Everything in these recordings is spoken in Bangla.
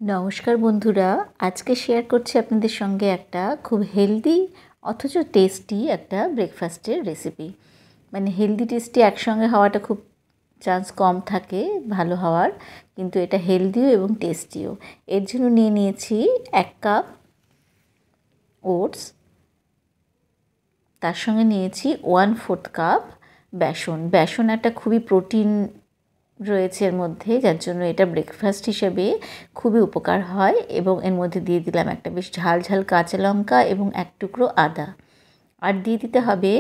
নমস্কার বন্ধুরা, আজকে শেয়ার করছি আপনাদের সঙ্গে একটা খুব হেলদি অথচ টেস্টি একটা ব্রেকফাস্টের রেসিপি। মানে হেলদি টেস্টি একসঙ্গে হওয়াটা খুব চান্স কম থাকে ভালো হওয়ার, কিন্তু এটা হেলদিও এবং টেস্টিও। এর জন্য নিয়ে নিয়েছি 1 কাপ ওটস, তার সঙ্গে নিয়েছি 1/4 কাপ বেসন। বেসন একটা খুবই প্রোটিন রয়েছে এর মধ্যে, যার জন্য এটা ব্রেকফাস্ট হিসেবে খুবই উপকার হয়। এবং এর মধ্যে দিয়ে দিলাম একটা বেশ ঝাল ঝাল কাঁচা লঙ্কা এবং 1 টুকরো আদা। আর দিয়ে দিতে হবে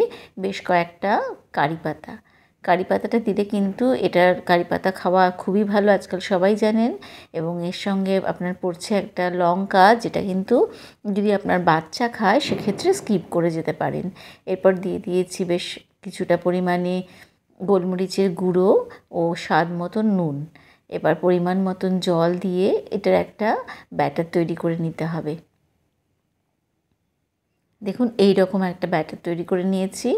বেশ কয়েকটা কারি পাতা। কারি পাতাটা দিলে কিন্তু এটার কারি পাতা খাওয়া খুবই ভালো, আজকাল সবাই জানেন। এবং এর সঙ্গে আপনার পড়ছে একটা লঙ্কা, যেটা কিন্তু যদি আপনার বাচ্চা খায় সেক্ষেত্রে স্কিপ করে যেতে পারেন। এরপর দিয়ে দিয়েছি বেশ কিছুটা পরিমাণে গোলমরিচের গুঁড়ো ও স্বাদ মতন নুন। এবার পরিমাণ মতন জল দিয়ে এটার একটা ব্যাটার তৈরি করে নিতে হবে। দেখুন এই রকম একটা ব্যাটার তৈরি করে নিয়েছি।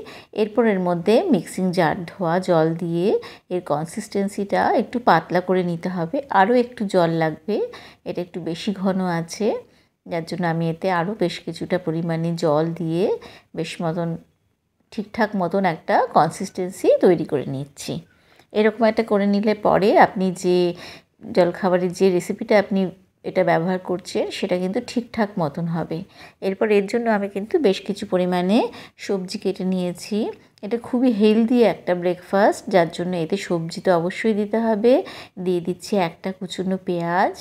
এরপর এর মধ্যে মিক্সিং জার ধোয়া জল দিয়ে এর কনসিস্টেন্সিটা একটু পাতলা করে নিতে হবে। আরও একটু জল লাগবে, এটা একটু বেশি ঘন আছে, যার জন্য আমি এতে আরও বেশ কিছুটা পরিমাণে জল দিয়ে বেশ মতন ঠিকঠাক মতন একটা কনসিস্টেন্সি তৈরি করে নিচ্ছি। এরকম একটা করে নিলে পরে আপনি যে জলখাবারের যে রেসিপিটা আপনি এটা ব্যবহার করছেন সেটা কিন্তু ঠিকঠাক মতন হবে। এরপর এর জন্য আমি কিন্তু বেশ কিছু পরিমাণে সবজি কেটে নিয়েছি। এটা খুবই হেলদি একটা ব্রেকফাস্ট, যার জন্য এতে সবজি তো অবশ্যই দিতে হবে। দিয়ে দিচ্ছি একটা কুচনো পেঁয়াজ,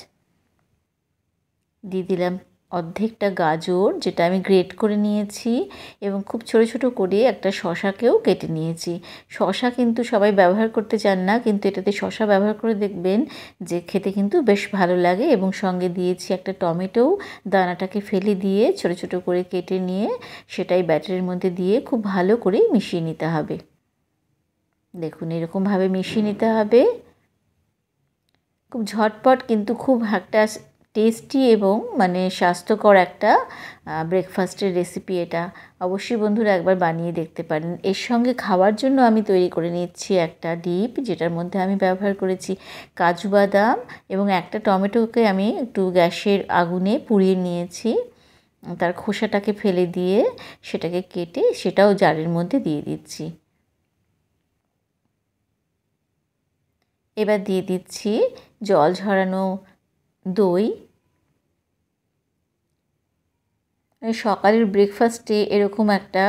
দিয়ে দিলাম অর্ধেকটা গাজর যেটা আমি গ্রেট করে নিয়েছি, এবং খুব ছোট ছোট করে একটা শশাকেও কেটে নিয়েছি। শশা কিন্তু সবাই ব্যবহার করতে চান না, কিন্তু এটাতে শশা ব্যবহার করে দেখবেন যে খেতে কিন্তু বেশ ভালো লাগে। এবং সঙ্গে দিয়েছি একটা টমেটো, দানাটাকে ফেলে দিয়ে ছোট ছোট করে কেটে নিয়ে সেটাই ব্যাটারের মধ্যে দিয়ে খুব ভালো করে মিশিয়ে নিতে হবে। দেখুন এরকমভাবে মিশিয়ে নিতে হবে। খুব ঝটপট কিন্তু খুব একটা টেস্টি এবং মানে স্বাস্থ্যকর একটা ব্রেকফাস্টের রেসিপি এটা। অবশ্যই বন্ধুরা একবার বানিয়ে দেখতে পারেন। এর সঙ্গে খাওয়ার জন্য আমি তৈরি করে নিচ্ছি একটা ডিপ, যেটার মধ্যে আমি ব্যবহার করেছি কাজু বাদাম, এবং একটা টমেটোকে আমি একটু গ্যাসের আগুনে পুড়িয়ে নিয়েছি, তার খোসাটাকে ফেলে দিয়ে সেটাকে কেটে সেটাও জারের মধ্যে দিয়ে দিচ্ছি। এবার দিয়ে দিচ্ছি জল ঝরানো দই। সকালের ব্রেকফাস্টে এরকম একটা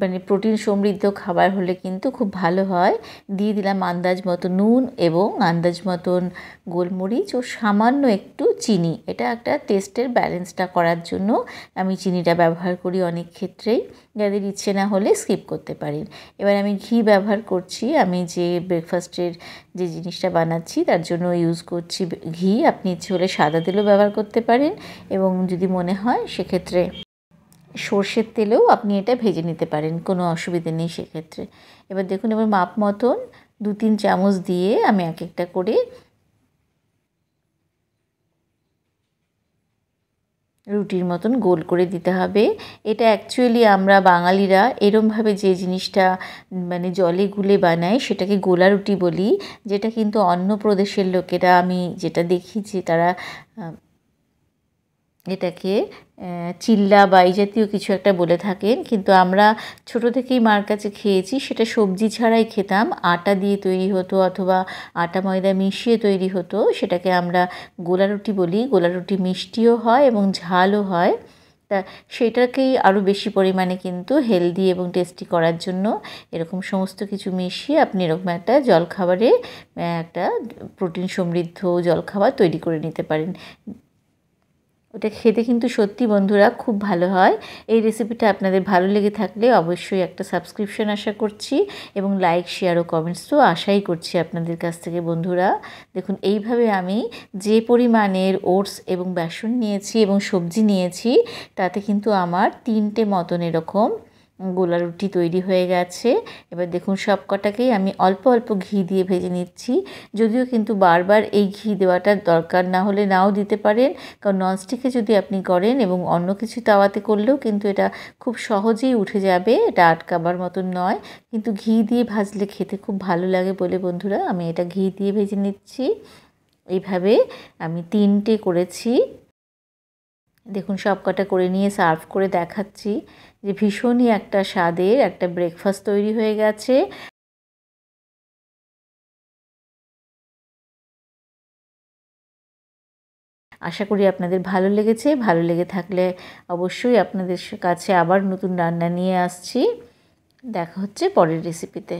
মানে প্রোটিন সমৃদ্ধ খাবার হলে কিন্তু খুব ভালো হয়। দিয়ে দিলাম আন্দাজ মতো নুন এবং আন্দাজ মতন গোলমরিচ ও সামান্য একটু চিনি। এটা একটা টেস্টের ব্যালেন্সটা করার জন্য আমি চিনিটা ব্যবহার করি অনেক ক্ষেত্রেই, যাদের ইচ্ছে না হলে স্কিপ করতে পারেন। এবার আমি ঘি ব্যবহার করছি, আমি যে ব্রেকফাস্টের যে জিনিসটা বানাচ্ছি তার জন্য ইউজ করছি ঘি। আপনি ইচ্ছে হলে সাদা তেলও ব্যবহার করতে পারেন, এবং যদি মনে হয় সেক্ষেত্রে সর্ষের তেলেও আপনি এটা ভেজে নিতে পারেন, কোনো অসুবিধে নেই সেক্ষেত্রে। এবার দেখুন এবার মাপ মতন 2-3 চামচ দিয়ে আমি এক একটা করে রুটির মতন গোল করে দিতে হবে। এটা অ্যাকচুয়ালি আমরা বাঙালিরা এরমভাবে যে জিনিসটা মানে জলে গুলে বানাই সেটাকে গোলা রুটি বলি, যেটা কিন্তু অন্য প্রদেশের লোকেরা আমি যেটা দেখি যে তারা এটাকে চিল্লা বা এই জাতীয় কিছু একটা বলে থাকেন। কিন্তু আমরা ছোটো থেকেই মার কাছে খেয়েছি, সেটা সবজি ছাড়াই খেতাম, আটা দিয়ে তৈরি হতো অথবা আটা ময়দা মিশিয়ে তৈরি হতো, সেটাকে আমরা গোলা রুটি বলি। গোলা রুটি মিষ্টিও হয় এবং ঝালও হয়। তা সেটাকেই আরও বেশি পরিমাণে কিন্তু হেলদি এবং টেস্টি করার জন্য এরকম সমস্ত কিছু মিশিয়ে আপনি এরকম একটা জলখাবারে একটা প্রোটিন সমৃদ্ধ জলখাবার তৈরি করে নিতে পারেন। ওটা খেতে কিন্তু সত্যি বন্ধুরা খুব ভালো হয়। এই রেসিপিটা আপনাদের ভালো লেগে থাকলে অবশ্যই একটা সাবস্ক্রিপশন আশা করছি, এবং লাইক শেয়ার ও কমেন্টস তো আশাই করছি আপনাদের কাছ থেকে বন্ধুরা। দেখুন এইভাবে আমি যে পরিমাণের ওটস এবং বেসন নিয়েছি এবং সবজি নিয়েছি, তাতে কিন্তু আমার 3টে মতন এরকম গোলা রুটি তৈরি হয়ে গেছে। এবার দেখুন সব কটাকেই আমি অল্প অল্প ঘি দিয়ে ভেজে নিচ্ছি, যদিও কিন্তু বারবার এই ঘি দেওয়াটা দরকার না হলে নাও দিতে পারেন, কারণ ননস্টিকে যদি আপনি করেন এবং অন্য কিছু তাওয়াতে করলেও কিন্তু এটা খুব সহজেই উঠে যাবে, এটা আটকাবার মতন নয়। কিন্তু ঘি দিয়ে ভাজলে খেতে খুব ভালো লাগে বলে বন্ধুরা আমি এটা ঘি দিয়ে ভেজে নিচ্ছি। এইভাবে আমি 3টে করেছি। দেখুন সবকটা করে নিয়ে সার্ভ করে দেখাচ্ছি যে ভীষণই একটা স্বাদের একটা ব্রেকফাস্ট তৈরি হয়ে গেছে। আশা করি আপনাদের ভালো লেগেছে। ভালো লেগে থাকলে অবশ্যই আপনাদের কাছে আবার নতুন রান্না নিয়ে আসছি। দেখা হচ্ছে পরের রেসিপিতে।